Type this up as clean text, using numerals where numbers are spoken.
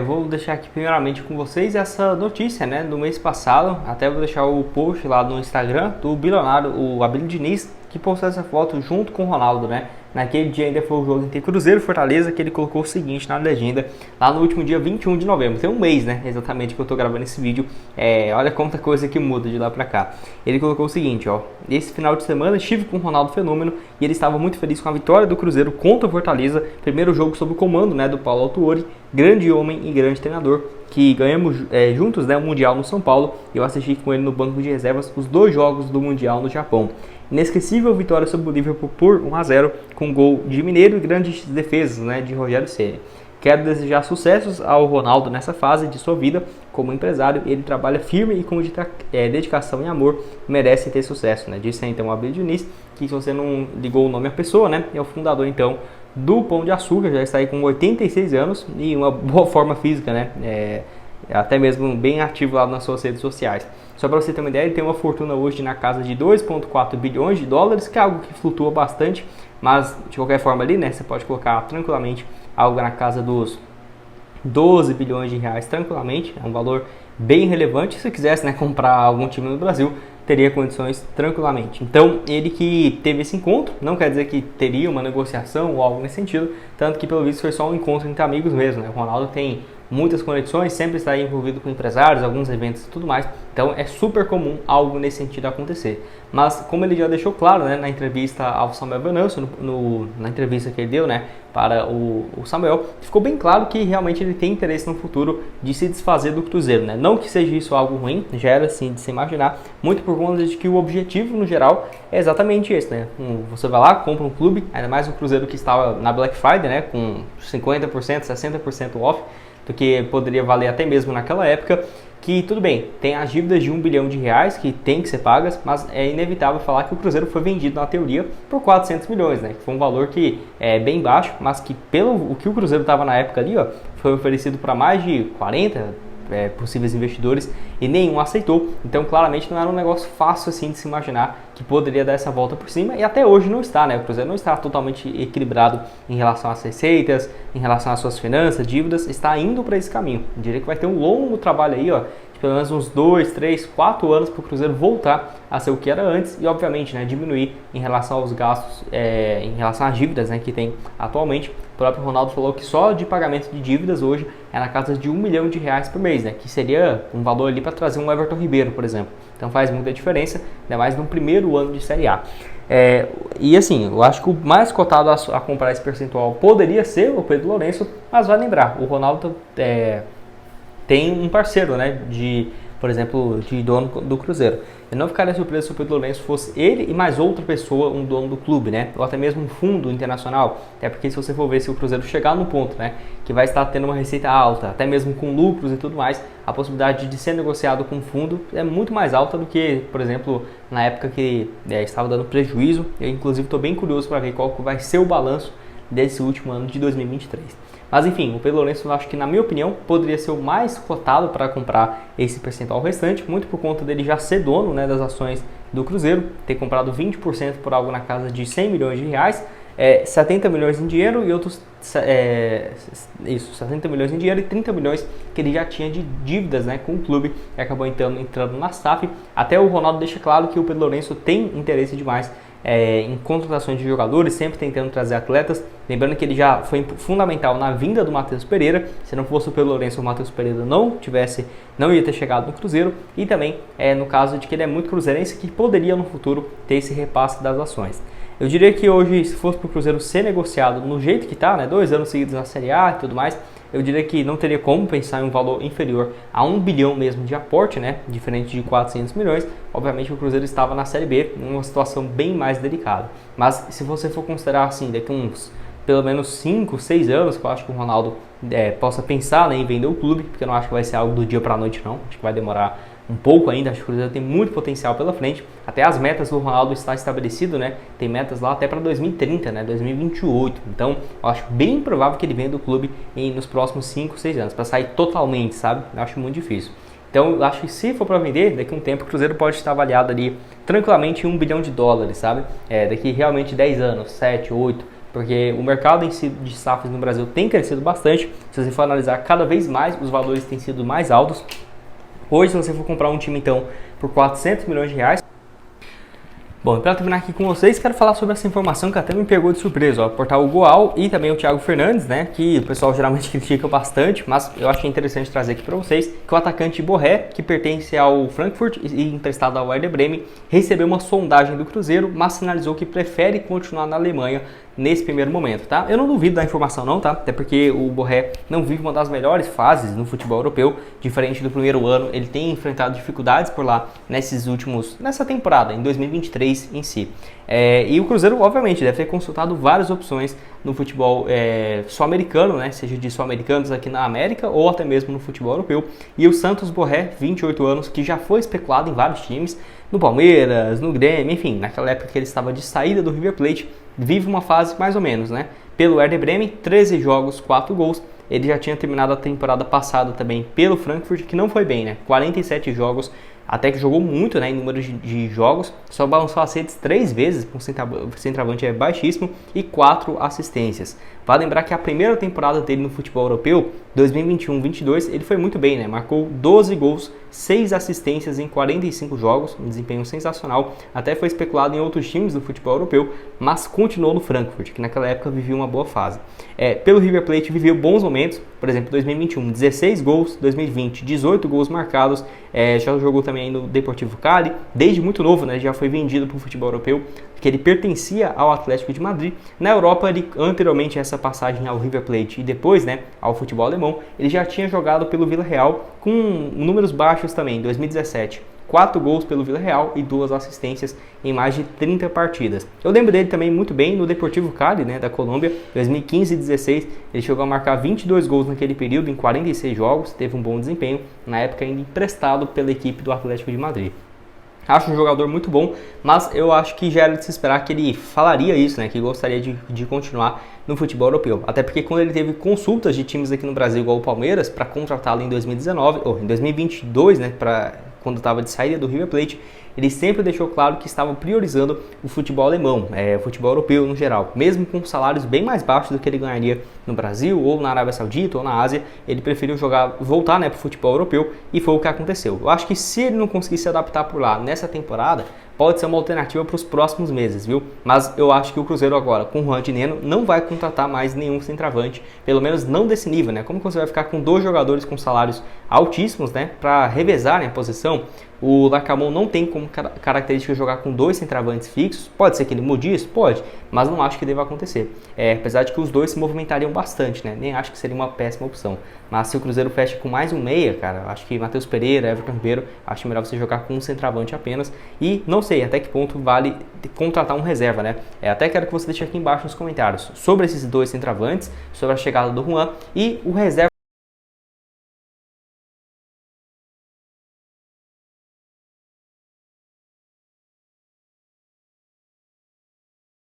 Vou deixar aqui primeiramente com vocês essa notícia, né, do mês passado. Até vou deixar o post lá no Instagram do bilionário, o Abílio Diniz, que postou essa foto junto com o Ronaldo, né? Naquele dia ainda foi o jogo entre Cruzeiro e Fortaleza, que ele colocou o seguinte na legenda, lá no último dia 21 de novembro. Tem um mês, né, exatamente, que eu tô gravando esse vídeo. Olha quanta coisa que muda de lá pra cá. Ele colocou o seguinte, ó: esse final de semana estive com o Ronaldo Fenômeno e ele estava muito feliz com a vitória do Cruzeiro contra o Fortaleza. Primeiro jogo sob o comando, né, do Paulo Autuori, grande homem e grande treinador, que ganhamos juntos, né, o Mundial no São Paulo. Eu assisti com ele no banco de reservas os 2 jogos do Mundial no Japão. Inesquecível vitória sobre o Liverpool por 1-0, com gol de Mineiro e grandes defesas, né, de Rogério Ceni. Quero desejar sucessos ao Ronaldo nessa fase de sua vida como empresário. Ele trabalha firme e com dedicação e amor, merece ter sucesso, né? Disse então o Abílio Diniz, que se você não ligou o nome à pessoa, né, é o fundador então do Pão de Açúcar, já está aí com 86 anos e uma boa forma física, né? Até mesmo bem ativo lá nas suas redes sociais. Só para você ter uma ideia, ele tem uma fortuna hoje na casa de 2,4 bilhões de dólares, que é algo que flutua bastante, mas de qualquer forma ali, né, você pode colocar tranquilamente algo na casa dos 12 bilhões de reais tranquilamente, é um valor bem relevante. Se quisesse, né, comprar algum time no Brasil, teria condições tranquilamente. Então, ele que teve esse encontro, não quer dizer que teria uma negociação ou algo nesse sentido, tanto que pelo visto foi só um encontro entre amigos mesmo, né? O Ronaldo tem muitas conexões, sempre está envolvido com empresários, alguns eventos e tudo mais, então é super comum algo nesse sentido acontecer. Mas como ele já deixou claro, né, na entrevista ao Samuel Venâncio, na entrevista que ele deu, né, para o Samuel, ficou bem claro que realmente ele tem interesse no futuro de se desfazer do Cruzeiro, né? Não que seja isso algo ruim, já era assim de se imaginar, muito por conta de que o objetivo no geral é exatamente esse, né? Você vai lá, compra um clube, ainda mais o Cruzeiro que estava na Black Friday, né, com 50%, 60% off, do que poderia valer até mesmo naquela época, que tudo bem, tem as dívidas de 1 bilhão de reais que tem que ser pagas, mas é inevitável falar que o Cruzeiro foi vendido na teoria por 400 milhões, né? Que foi um valor que é bem baixo, mas que pelo o que o Cruzeiro estava na época ali, ó, foi oferecido para mais de 40 possíveis investidores e nenhum aceitou. Então claramente não era um negócio fácil assim de se imaginar que poderia dar essa volta por cima, e até hoje não está, né? O Cruzeiro não está totalmente equilibrado em relação às receitas, em relação às suas finanças, dívidas, está indo para esse caminho. Eu diria que vai ter um longo trabalho aí, ó, de pelo menos uns 2, 3, 4 anos para o Cruzeiro voltar a ser o que era antes e obviamente, né, diminuir em relação aos gastos, em relação às dívidas, né, que tem atualmente. O próprio Ronaldo falou que só de pagamento de dívidas hoje é na casa de 1 milhão de reais por mês, né? Que seria um valor ali para trazer um Everton Ribeiro, por exemplo. Então faz muita diferença, ainda mais no primeiro ano de Série A. E assim, eu acho que o mais cotado a comprar esse percentual poderia ser o Pedro Lourenço, mas vai lembrar, o Ronaldo tem um parceiro, né, por exemplo, de dono do Cruzeiro. Eu não ficaria surpreso se o Pedro Lourenço fosse ele e mais outra pessoa, um dono do clube, né? Ou até mesmo um fundo internacional. Até porque se você for ver, se o Cruzeiro chegar no ponto, né, que vai estar tendo uma receita alta, até mesmo com lucros e tudo mais, a possibilidade de ser negociado com um fundo é muito mais alta do que, por exemplo, na época que estava dando prejuízo. Eu inclusive estou bem curioso para ver qual vai ser o balanço desse último ano de 2023. Mas enfim, o Pedro Lourenço, eu acho que na minha opinião poderia ser o mais cotado para comprar esse percentual restante, muito por conta dele já ser dono, né, das ações do Cruzeiro, ter comprado 20% por algo na casa de 100 milhões de reais, 70 milhões em dinheiro e outros 70 milhões em dinheiro e 30 milhões que ele já tinha de dívidas, né, com o clube, e acabou entrando na SAF. Até o Ronaldo deixa claro que o Pedro Lourenço tem interesse demais em contratações de jogadores, sempre tentando trazer atletas. Lembrando que ele já foi fundamental na vinda do Matheus Pereira. Se não fosse o Pedro Lourenço, o Matheus Pereira não ia ter chegado no Cruzeiro. E também no caso de que ele é muito cruzeirense, que poderia no futuro ter esse repasse das ações. Eu diria que hoje, se fosse para o Cruzeiro ser negociado no jeito que está, né, 2 anos seguidos na Série A e tudo mais, eu diria que não teria como pensar em um valor inferior a 1 bilhão mesmo de aporte, né, diferente de 400 milhões. Obviamente o Cruzeiro estava na Série B, numa situação bem mais delicada. Mas se você for considerar assim, daqui uns pelo menos 5, 6 anos, que eu acho que o Ronaldo possa pensar, né, em vender o clube, porque eu não acho que vai ser algo do dia para a noite não, acho que vai demorar um pouco ainda, acho que o Cruzeiro tem muito potencial pela frente. Até as metas do Ronaldo está estabelecido, né? Tem metas lá até para 2030, né? 2028. Então, eu acho bem provável que ele venda o clube nos próximos 5, 6 anos, para sair totalmente, sabe? Eu acho muito difícil. Então, eu acho que se for para vender, daqui a um tempo o Cruzeiro pode estar avaliado ali tranquilamente em 1 bilhão de dólares, sabe? Daqui realmente 10 anos, 7, 8, porque o mercado em si de SAFs no Brasil tem crescido bastante. Se você for analisar, cada vez mais os valores têm sido mais altos. Hoje, se você for comprar um time, então, por 400 milhões de reais. Bom, para terminar aqui com vocês, quero falar sobre essa informação que até me pegou de surpresa. O portal Goal e também o Thiago Fernandes, né, que o pessoal geralmente critica bastante, mas eu achei interessante trazer aqui para vocês, que o atacante Borré, que pertence ao Frankfurt e emprestado ao Werder Bremen, recebeu uma sondagem do Cruzeiro, mas sinalizou que prefere continuar na Alemanha nesse primeiro momento, tá? Eu não duvido da informação não, tá? Até porque o Borré não vive uma das melhores fases no futebol europeu, diferente do primeiro ano, ele tem enfrentado dificuldades por lá nessa temporada, em 2023 em si. E o Cruzeiro, obviamente, deve ter consultado várias opções no futebol sul-americano, né? Seja de sul-americanos aqui na América ou até mesmo no futebol europeu. E o Santos Borré, 28 anos, que já foi especulado em vários times, no Palmeiras, no Grêmio, enfim, naquela época que ele estava de saída do River Plate, vive uma fase mais ou menos, né? Pelo Werder Bremen, 13 jogos, 4 gols. Ele já tinha terminado a temporada passada também pelo Frankfurt, que não foi bem, né? 47 jogos, até que jogou muito, né, em número de jogos, só balançou as redes 3 vezes, com centroavante é baixíssimo, e 4 assistências. Vale lembrar que a primeira temporada dele no futebol europeu, 2021-22, ele foi muito bem, né? Marcou 12 gols, 6 assistências em 45 jogos, um desempenho sensacional. Até foi especulado em outros times do futebol europeu, mas continuou no Frankfurt, que naquela época vivia uma boa fase. Pelo River Plate viveu bons momentos, por exemplo, 2021, 16 gols, 2020, 18 gols marcados, já jogou também no Deportivo Cali, desde muito novo, né? Já foi vendido para o futebol europeu, que ele pertencia ao Atlético de Madrid. Na Europa, ele anteriormente a essa passagem ao River Plate e depois, né, ao futebol alemão, ele já tinha jogado pelo Villarreal com números baixos também, em 2017. 4 gols pelo Villarreal e 2 assistências em mais de 30 partidas. Eu lembro dele também muito bem no Deportivo Cali, né, da Colômbia, 2015 e 16. Ele chegou a marcar 22 gols naquele período em 46 jogos, teve um bom desempenho, na época ainda emprestado pela equipe do Atlético de Madrid. Acho um jogador muito bom, mas eu acho que já era de se esperar que ele falaria isso, né? Que gostaria de continuar no futebol europeu. Até porque quando ele teve consultas de times aqui no Brasil, igual o Palmeiras, para contratá-lo em 2019, ou em 2022, né? Quando estava de saída do River Plate, ele sempre deixou claro que estava priorizando o futebol alemão, o futebol europeu no geral. Mesmo com salários bem mais baixos do que ele ganharia no Brasil, ou na Arábia Saudita, ou na Ásia, ele preferiu voltar, né, para o futebol europeu, e foi o que aconteceu. Eu acho que se ele não conseguir se adaptar por lá nessa temporada, pode ser uma alternativa para os próximos meses, viu? Mas eu acho que o Cruzeiro agora, com o Juan Dineno, não vai contratar mais nenhum centroavante, pelo menos não desse nível, né? Como que você vai ficar com 2 jogadores com salários altíssimos, né, para revezarem a posição? O Larcamon não tem como característica jogar com 2 centroavantes fixos. Pode ser que ele mude isso? Pode, mas não acho que deva acontecer. Apesar de que os dois se movimentariam bastante, né? Nem acho que seria uma péssima opção. Mas se o Cruzeiro fecha com mais um meia, cara, acho que Matheus Pereira, Everton Ribeiro, acho melhor você jogar com um centroavante apenas. E não sei até que ponto vale contratar um reserva, né? Até quero que você deixe aqui embaixo nos comentários sobre esses 2 centroavantes, sobre a chegada do Juan e o reserva